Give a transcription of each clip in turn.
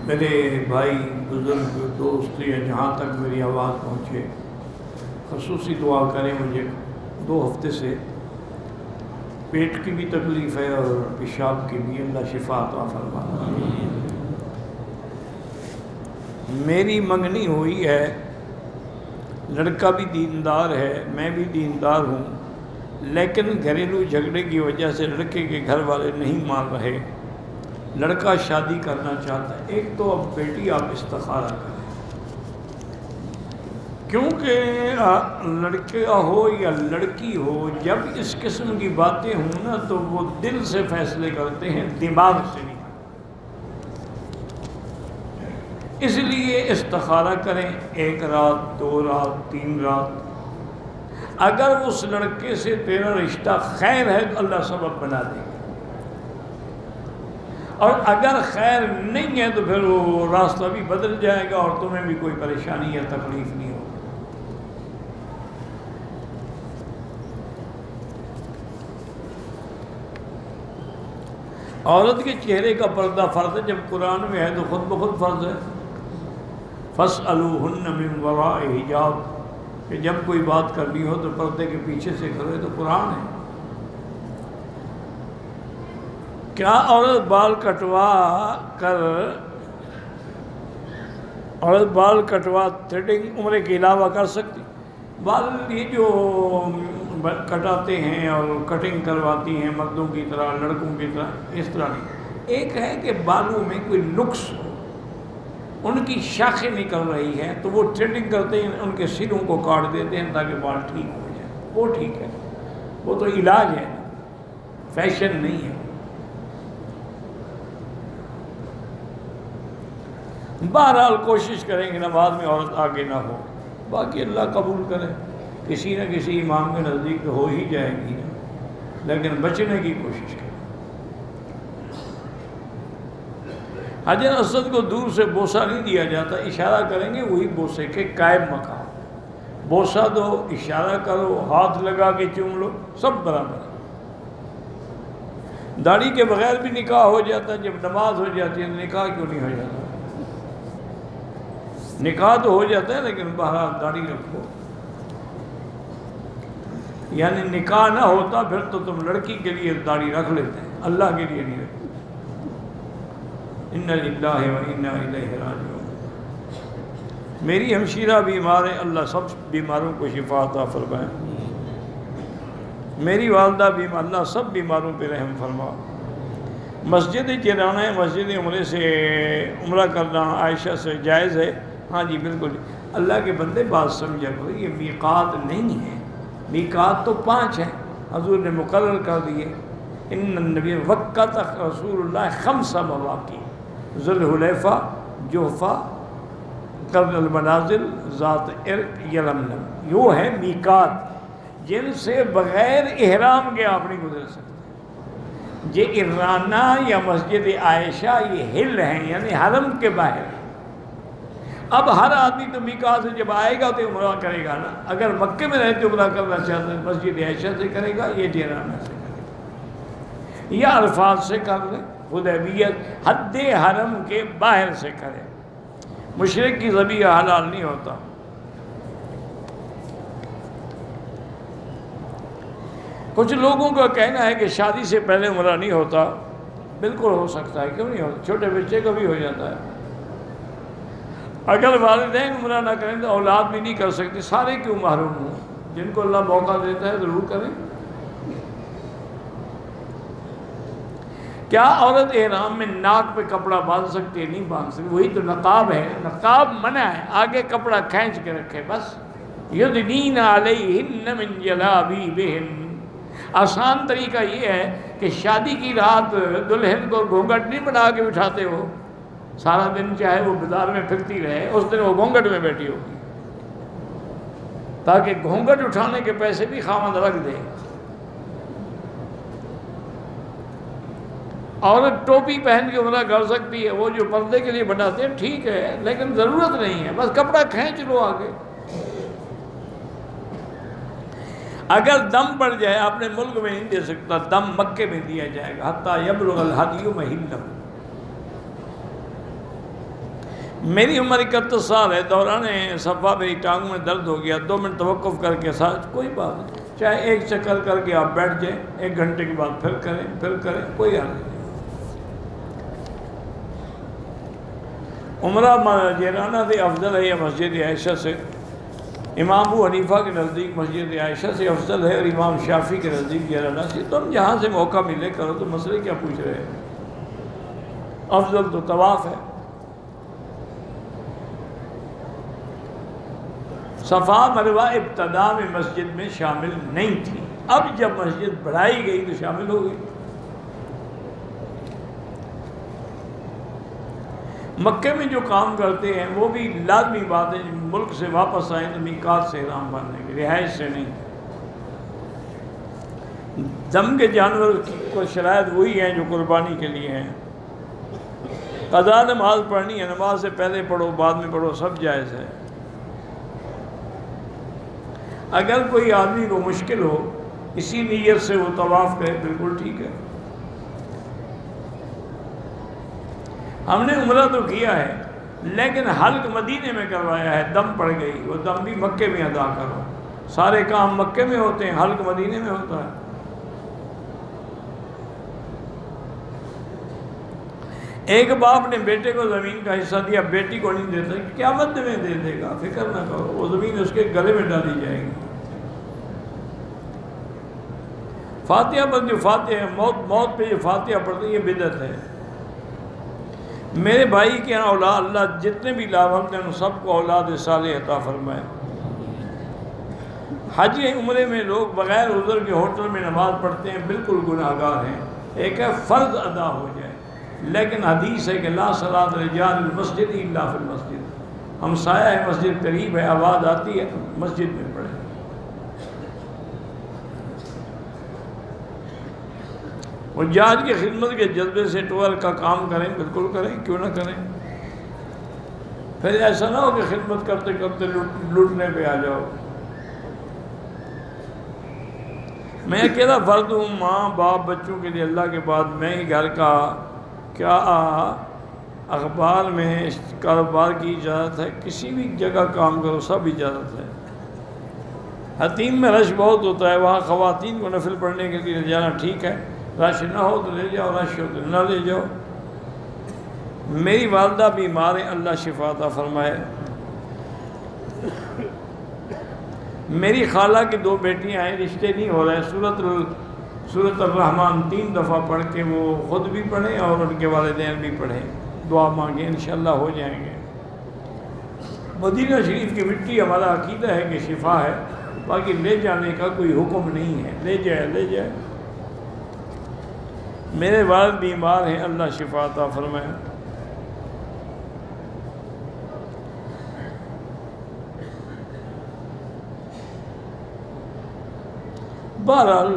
میرے بھائی بزرگ دوست یا جہاں تک میری آواز پہنچے خصوصی دعا کریں. مجھے 2 ہفتے سے پیٹ کی بھی تکلیف ہے اور پیشاب کی بھی. اللہ شفا عطا فرمائے. میری منگنی ہوئی ہے، لڑکا بھی دیندار ہے، میں بھی دیندار ہوں، لیکن گھریلو جھگڑے کی وجہ سے لڑکے کے گھر والے نہیں مان رہے. لڑکا شادی کرنا چاہتا ہے. ایک تو اب بیٹی آپ استخارہ کریں، کیونکہ لڑکا ہو یا لڑکی ہو، جب اس قسم کی باتیں ہوں نا تو وہ دل سے فیصلے کرتے ہیں، دماغ سے نہیں. اس لیے استخارہ کریں. 1 رات 2 رات 3 رات. اگر اس لڑکے سے تیرا رشتہ خیر ہے تو اللہ سبب بنا دے گا، اور اگر خیر نہیں ہے تو پھر وہ راستہ بھی بدل جائے گا اور تمہیں بھی کوئی پریشانی یا تکلیف نہیں ہوگی. عورت کے چہرے کا پردہ فرض ہے. جب قرآن میں ہے تو خود بخود فرض ہے. فَاسْأَلُوهُنَّ مِنْ وَرَاءِ حِجَابٍ، کہ جب کوئی بات کرنی ہو تو پردے کے پیچھے سے کرے. تو قرآن ہے. کیا عورت بال کٹوا تھریڈنگ عمرے کے علاوہ کر سکتی؟ بال یہ جو کٹاتے ہیں اور کٹنگ کرواتی ہیں مردوں کی طرح لڑکوں کی طرح، اس طرح نہیں. ایک ہے کہ بالوں میں کوئی نقص ہو، ان کی شاخیں نکل رہی ہیں تو وہ تھریڈنگ کرتے ہیں، ان کے سروں کو کاٹ دیتے ہیں تاکہ بال ٹھیک ہو جائے. وہ ٹھیک ہے، وہ تو علاج ہے، فیشن نہیں ہے. بہرحال کوشش کریں کہ نماز میں عورت آگے نہ ہو. باقی اللہ قبول کرے. کسی نہ کسی امام کے نزدیک تو ہو ہی جائے گی نا، لیکن بچنے کی کوشش کریں. حجر اسود کو دور سے بوسہ نہیں دیا جاتا. اشارہ کریں گے وہی بوسے کے قائم مقام. بوسہ دو، اشارہ کرو، ہاتھ لگا کے چوم لو، سب برابر ہے. داڑھی کے بغیر بھی نکاح ہو جاتا ہے. جب نماز ہو جاتی ہے نکاح کیوں نہیں ہو جاتا؟ نکاح تو ہو جاتا ہے لیکن بہرحال داڑھی رکھو. یعنی نکاح نہ ہوتا پھر تو تم لڑکی کے لیے داڑھی رکھ لیتے ہیں، اللہ کے لیے نہیں رکھتے. اِنَّ لِلَّهِ وَإِنَّا إِلَيْهِ رَاجِعُونَ. میری ہمشیرہ بیمار ہے، اللہ سب بیماروں کو شفا عطا فرمائے. میری والدہ بیمار، اللہ سب بیماروں پہ رحم فرما. مسجد جیرانہ مسجد عمرے سے عمرہ کرنا عائشہ سے جائز ہے؟ ہاں جی بالکل. اللہ کے بندے بات سمجھا کرو، یہ میقات نہیں ہے. میقات تو 5 ہیں، حضور نے مقرر کر دیے. ان النبی وقت رسول اللہ 5 مواقع: ذوالحلیفہ، جحفہ، قرن المنازل، ذات عرق، یلملم. یہ ہے میقات جن سے بغیر احرام کے آپ نہیں گزر سکتے. یہ ارانہ یا مسجد عائشہ یہ ہل ہیں، یعنی حرم کے باہر. اب ہر آدمی تو میقات سے جب آئے گا تو عمرہ کرے گا نا. اگر مکے میں رہتے عمرہ کرنا چاہتا ہے مسجد عائشہ سے کرے گا، یہ جیرانہ سے کرے گا، یا عرفات سے کر لے. حدیبیہ حد حرم کے باہر سے کرے. مشرک کی ذبیحہ حلال نہیں ہوتا. کچھ لوگوں کا کہنا ہے کہ شادی سے پہلے عمرہ نہیں ہوتا. بالکل ہو سکتا ہے، کیوں نہیں ہوتا؟ چھوٹے بچے کا بھی ہو جاتا ہے. اگر والدین عمرہ نہ کریں تو اولاد بھی نہیں کر سکتی. سارے کیوں محروم ہوں؟ جن کو اللہ موقع دیتا ہے ضرور کریں. کیا عورت احرام میں ناک پہ کپڑا باندھ سکتی ہے؟ نہیں باندھ سکتی. وہی تو نقاب ہے. نقاب منع ہے، آگے کپڑا کھینچ کے رکھے بس. یدنین علیہن من جلابیبہن. آسان طریقہ یہ ہے کہ شادی کی رات دلہن کو گھونگھٹ نہیں بنا کے بٹھاتے ہو. سارا دن چاہے وہ بازار میں پھرتی رہے، اس دن وہ گھونگھٹ میں بیٹھی ہوگی، تاکہ گھونگھٹ اٹھانے کے پیسے بھی خاوند رکھ دے. عورت ٹوپی پہن کے عمرہ کر سکتی ہے. وہ جو پردے کے لیے بناتے ہیں ٹھیک ہے، لیکن ضرورت نہیں ہے. بس کپڑا کھینچ لو آگے. اگر دم پڑ جائے، اپنے ملک میں نہیں دے سکتا، دم مکے میں دیا جائے گا. حتیٰ یبلغ الہدی محلہ. میری عمر 31 سال ہے، دوران صفا میری ٹانگوں میں درد ہو گیا، 2 منٹ توقف کر کے ساتھ کوئی بات نہیں، چاہے ایک چکر کر کے آپ بیٹھ جائیں، 1 گھنٹے کے بعد پھر کریں کوئی حل نہیں۔ عمرہ جیرانہ سے افضل ہے یا مسجد عائشہ سے؟ امام ابو حنیفہ کے نزدیک مسجد عائشہ سے افضل ہے، اور امام شافعی کے نزدیک جیرانہ سے۔ تم جہاں سے موقع ملے کرو، تو مسئلے کیا پوچھ رہے ہیں؟ افضل تو طواف ہے۔ صفا مروہ ابتدا میں مسجد میں شامل نہیں تھی، اب جب مسجد بڑھائی گئی تو شامل ہو گئی۔ مکے میں جو کام کرتے ہیں وہ بھی لازمی بات ہے، ملک سے واپس آئیں تو میقات سے احرام باندھنے کی، رہائش سے نہیں۔ دم کے جانور کو شرائط وہی ہیں جو قربانی کے لیے ہیں۔ قضا نماز پڑھنی ہے، نماز سے پہلے پڑھو بعد میں پڑھو، سب جائز ہے۔ اگر کوئی آدمی کو مشکل ہو اسی نیت سے وہ طواف کرے، بالکل ٹھیک ہے۔ ہم نے عمرہ تو کیا ہے لیکن حلق مدینے میں کروایا ہے، دم پڑ گئی، وہ دم بھی مکے میں ادا کرو۔ سارے کام مکے میں ہوتے ہیں، حلق مدینے میں ہوتا ہے۔ ایک باپ نے بیٹے کو زمین کا حصہ دیا، بیٹی کو نہیں دیتا، قیامت میں دے دے گا، فکر نہ کرو، وہ زمین اس کے گلے میں ڈالی جائے گی۔ فاتحہ پر جو فاتحہ موت پہ جو فاتحہ پڑھتے ہیں، یہ بدعت ہے۔ میرے بھائی کے یہاں اولاد، اللہ جتنے بھی لاوند ہیں ان سب کو اولاد صالح عطا فرمائے۔ حج عمرے میں لوگ بغیر عذر کے ہوٹل میں نماز پڑھتے ہیں، بالکل گناہ گار ہیں۔ ایک ہے فرض ادا ہو جائے، لیکن حدیث ہے کہ لا صلاۃ رجال المسجد الا فی المسجد، ہمسایہ ہے مسجد قریب ہے، آواز آتی ہے مسجد میں پڑھیں۔ حجاج کی خدمت کے جذبے سے ٹور کا کام کریں، بالکل کریں، کیوں نہ کریں۔ پھر ایسا نہ ہو کہ خدمت کرتے کرتے لوٹنے پہ آ جاؤ۔ میں اکیلا فرد ہوں، ماں باپ بچوں کے لیے اللہ کے بعد میں ہی گھر کا، کیا اخبار میں کاروبار کی اجازت ہے؟ کسی بھی جگہ کام کرو، سب اجازت ہے۔ حتیم میں رش بہت ہوتا ہے، وہاں خواتین کو نفل پڑھنے کے لیے جانا ٹھیک ہے، رش نہ ہو تو لے جاؤ، رش ہو تو نہ لے جاؤ۔ میری والدہ بیمار ہیں، اللہ شفا عطا فرمائے۔ میری خالہ کی 2 بیٹیاں ہیں، رشتے نہیں ہو رہے، سورۃ الرحمن 3 دفعہ پڑھ کے وہ خود بھی پڑھیں اور ان کے والدین بھی پڑھیں، دعا مانگیں، انشاءاللہ ہو جائیں گے۔ مدینہ شریف کی مٹی ہمارا عقیدہ ہے کہ شفا ہے، باقی لے جانے کا کوئی حکم نہیں ہے، لے جائے۔ میرے والد بیمار ہیں، اللہ شفا عطا فرمائے۔ بہرحال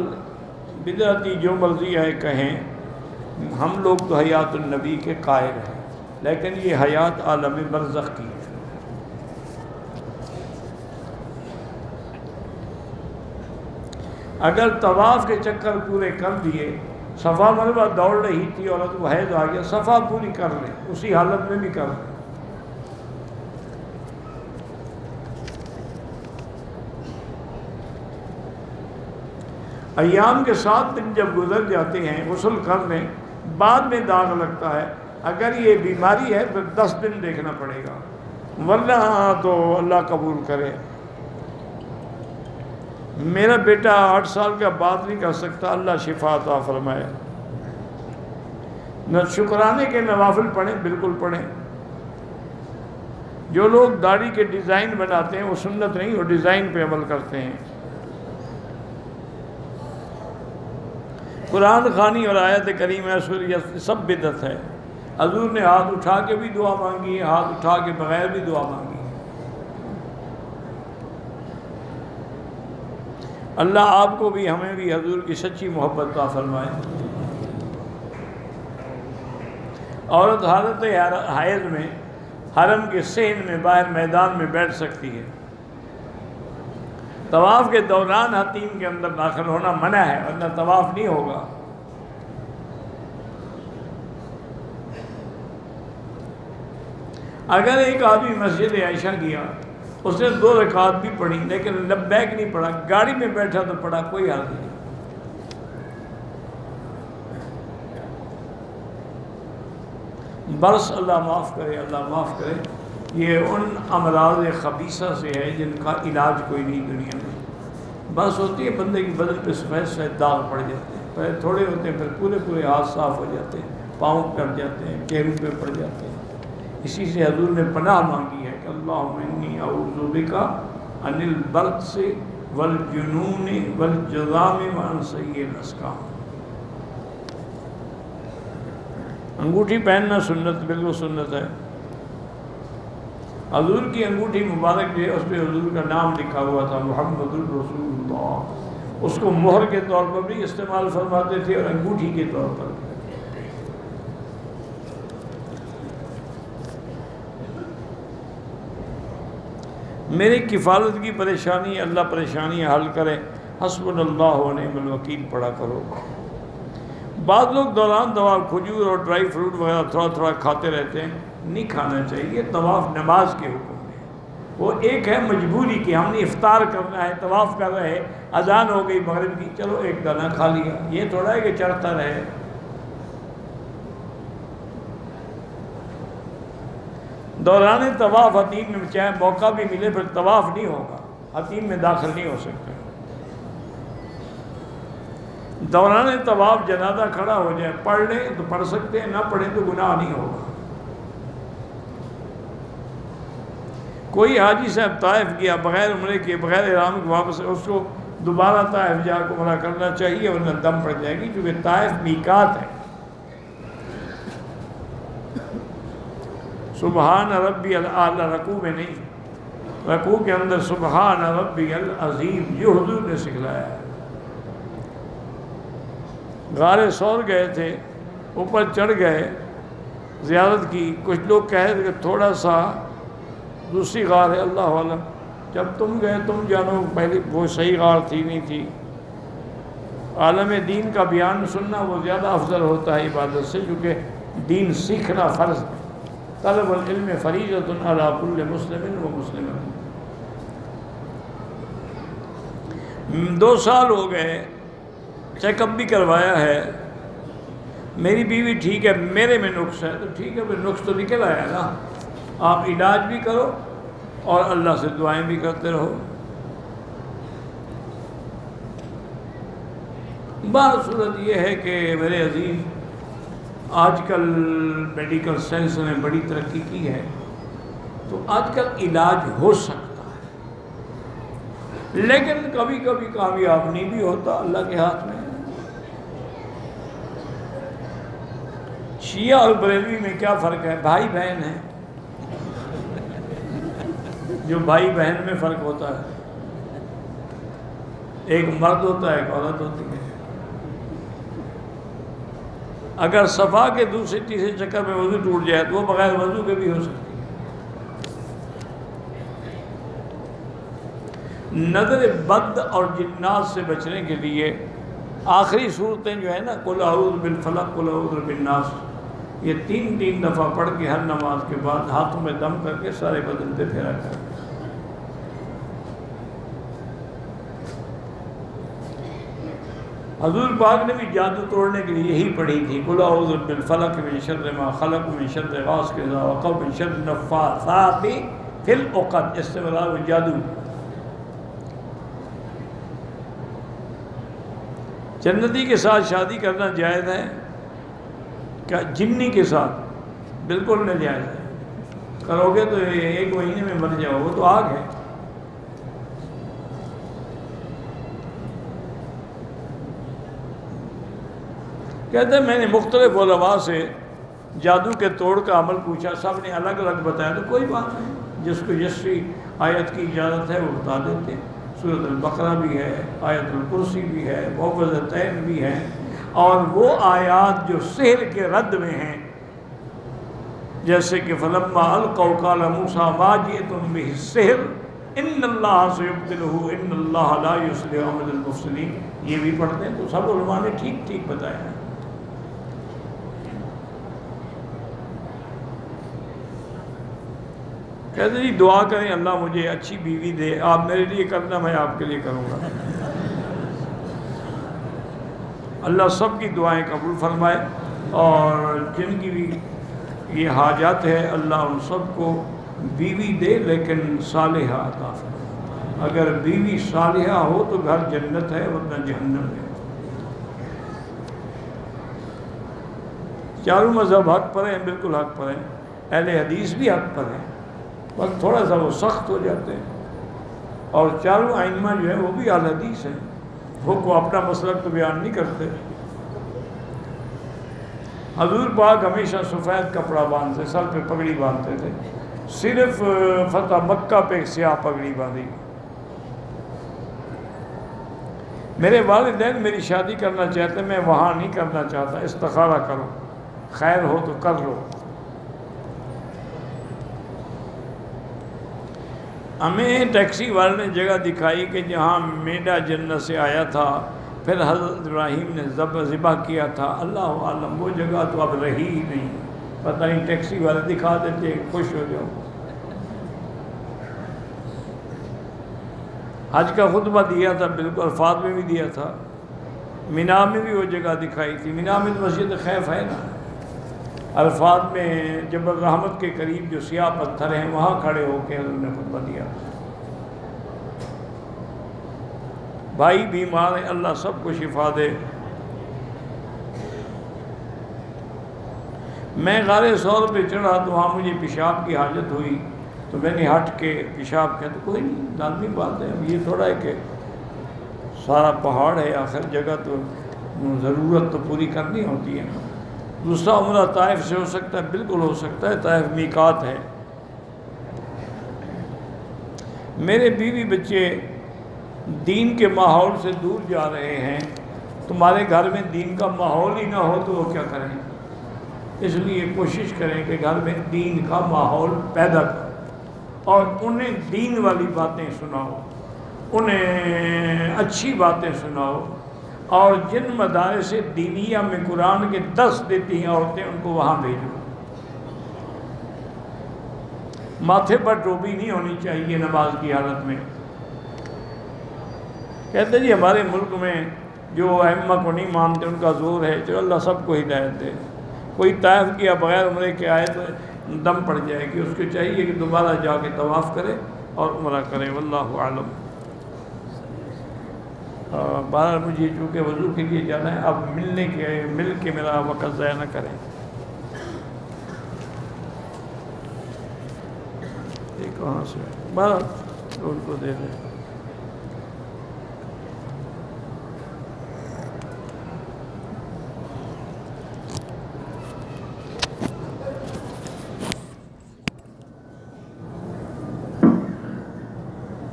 بدعتی جو مرضی ہے کہیں، ہم لوگ تو حیات النبی کے قائل ہیں، لیکن یہ حیات عالم برزخ کی ہے۔ اگر طواف کے چکر پورے کر دیے، صفا مروہ دوڑ رہی تھی عورت کو حیض آ گیا، صفا پوری کر لیں، اسی حالت میں بھی کر لیں۔ ایام کے 7 دن جب گزر جاتے ہیں غسل کر لیں، بعد میں داغ لگتا ہے، اگر یہ بیماری ہے پھر 10 دن دیکھنا پڑے گا، ورنہ تو اللہ قبول کرے۔ میرا بیٹا 8 سال کا بات نہیں کر سکتا، اللہ شفا عطا فرمائے۔ نہ شکرانے کے نوافل پڑھیں، بالکل پڑھیں۔ جو لوگ داڑھی کے ڈیزائن بناتے ہیں وہ سنت نہیں، وہ ڈیزائن پہ عمل کرتے ہیں۔ قرآن خوانی اور آیت کریمہ سورہ سب بدعت ہے۔ حضور نے ہاتھ اٹھا کے بھی دعا مانگی ہے، ہاتھ اٹھا کے بغیر بھی دعا مانگی ہے۔ اللہ آپ کو بھی ہمیں بھی حضور کی سچی محبت عطا فرمائے۔ عورت حالت حیض میں حرم کے صحن میں باہر میدان میں بیٹھ سکتی ہے۔ طواف کے دوران حتیم کے اندر داخل ہونا منع ہے، ورنہ طواف نہیں ہوگا۔ اگر ایک آدمی مسجد عائشہ گیا، اس نے 2 رکعت بھی پڑھی لیکن لبیک نہیں پڑھا، گاڑی میں بیٹھا تو پڑھا، کوئی حرج نہیں۔ بس اللہ معاف کرے، اللہ معاف کرے۔ یہ ان امراض خبیثہ سے ہے جن کا علاج کوئی نہیں دنیا میں۔ بس ہوتی ہے بندے کی بدن پہ سفید سفید داغ پڑ جاتے ہیں، پہلے تھوڑے ہوتے ہیں، پھر پورے پورے ہاتھ صاف ہو جاتے ہیں، پاؤں کٹ جاتے ہیں، چہروں پہ پڑ جاتے ہیں۔ اسی سے حضور نے پناہ مانگی ہے کہ اللہم انی اعوذ بک عن البرص والجنون والجذام وعن سیء الاسقام۔ انگوٹھی پہننا سنت، بالکل سنت ہے۔ حضور کی انگوٹھی مبارک جو ہے اس پہ حضور کا نام لکھا ہوا تھا، محمد الرسول اللہ۔ اس کو مہر کے طور پر بھی استعمال فرماتے تھے اور انگوٹھی کے طور پر بھی۔ میری کفالت کی پریشانی، اللہ پریشانیاں حل کرے، حسبنا اللہ و نعم الوکیل پڑھا کرو۔ بعض لوگ دوران طواف کھجور اور ڈرائی فروٹ وغیرہ تھوڑا تھوڑا کھاتے رہتے ہیں، نہیں کھانا چاہیے۔ طواف نماز کے حکم میں، وہ ایک ہے مجبوری کی، ہم نے افطار کرنا ہے، طواف کر رہے ہیں، اذان ہو گئی مغرب کی، چلو ایک دانہ کھا لیا، یہ تھوڑا ہے کہ چڑھتا رہے۔ دوران طواف حتیم میں چاہے موقع بھی ملے پھر طواف نہیں ہوگا، حتیم میں داخل نہیں ہو سکتے۔ دوران طواف جنازہ کھڑا ہو جائے، پڑھ لیں تو پڑھ سکتے ہیں، نہ پڑھیں تو گناہ نہیں ہوگا۔ کوئی حاجی صاحب طائف گیا بغیر عمرے کے، بغیر احرام کے واپس، اس کو دوبارہ طائف جا کے عمرہ کرنا چاہیے ورنہ دم پڑ جائے گی، کیونکہ طائف میقات ہے۔ سبحان ربی الاعلی رکوع میں نہیں، رکوع کے اندر سبحان ربی العظیم، یہ حضور نے سکھلایا ہے۔ غار ثور گئے تھے، اوپر چڑھ گئے، زیارت کی، کچھ لوگ کہہ رہے کہ تھوڑا سا دوسری غار ہے، اللہ عالم، جب تم گئے تم جانو پہلے وہ صحیح غار تھی نہیں تھی۔ عالم دین کا بیان سننا وہ زیادہ افضل ہوتا ہے عبادت سے، کیونکہ دین سیکھنا فرض ہے۔ طلب العلم فریضۃ علی کل مسلم و مسلمۃ۔ 2 سال ہو گئے، چیک اپ بھی کروایا ہے، میری بیوی ٹھیک ہے، میرے میں نقص ہے، تو ٹھیک ہے، پھر نقص تو نکل آیا نا، آپ علاج بھی کرو اور اللہ سے دعائیں بھی کرتے رہو۔ بات صورت یہ ہے کہ میرے عزیز، آج کل میڈیکل سائنس نے بڑی ترقی کی ہے، تو آج کل علاج ہو سکتا ہے، لیکن کبھی کبھی کامیاب نہیں بھی ہوتا، اللہ کے ہاتھ میں۔ شیعہ اور بریلوی میں کیا فرق ہے؟ بھائی بہن ہیں، جو بھائی بہن میں فرق ہوتا ہے، ایک مرد ہوتا ہے ایک عورت ہوتی ہے۔ اگر صفا کے دوسرے تیسرے چکر میں وضو ٹوٹ جائے تو وہ بغیر وضو کے بھی ہو سکتی ہے۔ نظر بد اور جنات سے بچنے کے لیے آخری صورتیں جو ہے نا، قل اعوذ بالفلق، قل اعوذ بالناس، یہ 3 دفعہ پڑھ کے ہر نماز کے بعد ہاتھوں میں دم کر کے سارے بدن پہ پھیرا کر۔ حضور پاک نے بھی جادو توڑنے کے لیے یہی پڑھی تھی، قل اعوذ بالفلق من شر ما خلق من شر غاسق اذا وقب من شر النفاثات فی العقد، اس سے مراد جادو۔ جنتی کے ساتھ شادی کرنا جائز ہے کیا؟ جنی کے ساتھ بالکل ناجائز ہے، کرو گے تو 1 مہینے میں مر جاؤ، وہ تو آگ ہے۔ کہتے ہیں میں نے مختلف علماء سے جادو کے توڑ کا عمل پوچھا، سب نے الگ الگ بتایا، تو کوئی بات نہیں، جس کو جسری آیت کی اجازت ہے وہ بتا دیتے ہیں۔ سورۃ البقرہ بھی ہے، آیت الکرسی بھی ہے، معوذتین بھی ہیں، اور وہ آیات جو سحر کے رد میں ہیں، جیسے کہ فلما القوا قال موسیٰ ما جئتم بہ السحر ان اللہ سیبطلہ ان اللہ لا یصلح عمل المفسدین، یہ بھی پڑھتے ہیں۔ تو سب علماء نے ٹھیک ٹھیک بتایا ہے۔ کہتے جی دعا کریں اللہ مجھے اچھی بیوی دے، آپ میرے لیے کرنا، میں آپ کے لیے کروں گا۔ اللہ سب کی دعائیں قبول فرمائے، اور جن کی بھی یہ حاجات ہے اللہ ان سب کو بیوی دے، لیکن صالحہ عطا فرمائے۔ اگر بیوی صالحہ ہو تو گھر جنت ہے، ورنہ جہنم ہے۔ چاروں مذہب حق پر ہیں، بالکل حق پر ہیں، اہل حدیث بھی حق پر ہیں، بس تھوڑا سا وہ سخت ہو جاتے ہیں، اور چاروں ائمہ جو ہیں وہ بھی اہل حدیث ہیں، وہ اپنا مسلک تو بیان نہیں کرتے۔ حضور پاک ہمیشہ سفید کپڑا باندھتے، سر پہ پگڑی باندھتے تھے، صرف فتح مکہ پہ سیاہ پگڑی باندھی۔ میرے والدین میری شادی کرنا چاہتے، میں وہاں نہیں کرنا چاہتا، استخارہ کرو، خیر ہو تو کر لو۔ ہمیں ٹیکسی والے نے جگہ دکھائی کہ جہاں میڈا جنت سے آیا تھا، پھر حضرت ابراہیم نے ذبح کیا تھا، اللہ عالم وہ جگہ تو اب رہی ہی نہیں، پتہ نہیں ٹیکسی والے دکھا دیتے، خوش ہو جاؤ۔ حج کا خطبہ دیا تھا، بالکل الفاظ میں بھی دیا تھا، مینا میں بھی وہ جگہ دکھائی تھی، مینا میں تو مسجد خیف ہے نا، الفاظ میں جبل رحمت کے قریب جو سیاہ پتھر ہیں وہاں کھڑے ہو کے حضور نے خطبہ دیا۔ بھائی بیمار ہیں، اللہ سب کو شفا دے۔ میں غار ثور پہ چڑھا تو وہاں مجھے پیشاب کی حاجت ہوئی، تو میں نے ہٹ کے پیشاب کیا، تو کوئی نہیں، لازمی بات ہے، اب یہ تھوڑا ہے کہ سارا پہاڑ ہے، آخر جگہ تو ضرورت تو پوری کرنی ہوتی ہے۔ دوسرا عمرہ طائف سے ہو سکتا ہے، بالکل ہو سکتا ہے، طائف میقات ہے۔ میرے بیوی بچے دین کے ماحول سے دور جا رہے ہیں، تمہارے گھر میں دین کا ماحول ہی نہ ہو تو وہ کیا کریں؟ اس لیے کوشش کریں کہ گھر میں دین کا ماحول پیدا کرو، اور انہیں دین والی باتیں سناؤ، انہیں اچھی باتیں سناؤ، اور جن مدارس دینیہ میں قرآن کے درس دیتی ہیں عورتیں ان کو وہاں بھیجو۔ ماتھے پر ٹوپی نہیں ہونی چاہیے نماز کی حالت میں۔ کہتے جی ہمارے ملک میں جو ائمہ کو نہیں مانتے ان کا زور ہے، چلو اللہ سب کو ہدایت دے۔ کوئی طائف کیا بغیر عمرے کے آئے تو دم پڑ جائے گی، اس کو چاہیے کہ دوبارہ جا کے طواف کرے اور عمرہ کرے، واللہ اعلم۔ بہرحال مجھے چونکہ وضو کے لیے جانا ہے، اب مل کے میرا وقت ضائع نہ کریں۔ یہ کہاں سے بہرحال ان کو دے دیں۔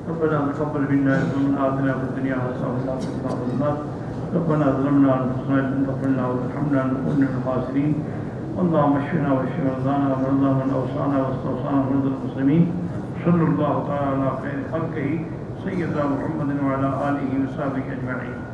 ربنا تقبل منا انك آتنا في الدنيا حسنة وفي الآخرة حسنة ربنا ظلمنا أنفسنا إن لم تغفر لنا وترحمنا لنكن من الخاسرين اللهم اشفنا واشف مرضانا ومرضى من أوصانا واستوصانا مرضى المسلمين صلى الله تعالى على خير خلقه سيدنا محمد وعلى آله وصحبه أجمعين۔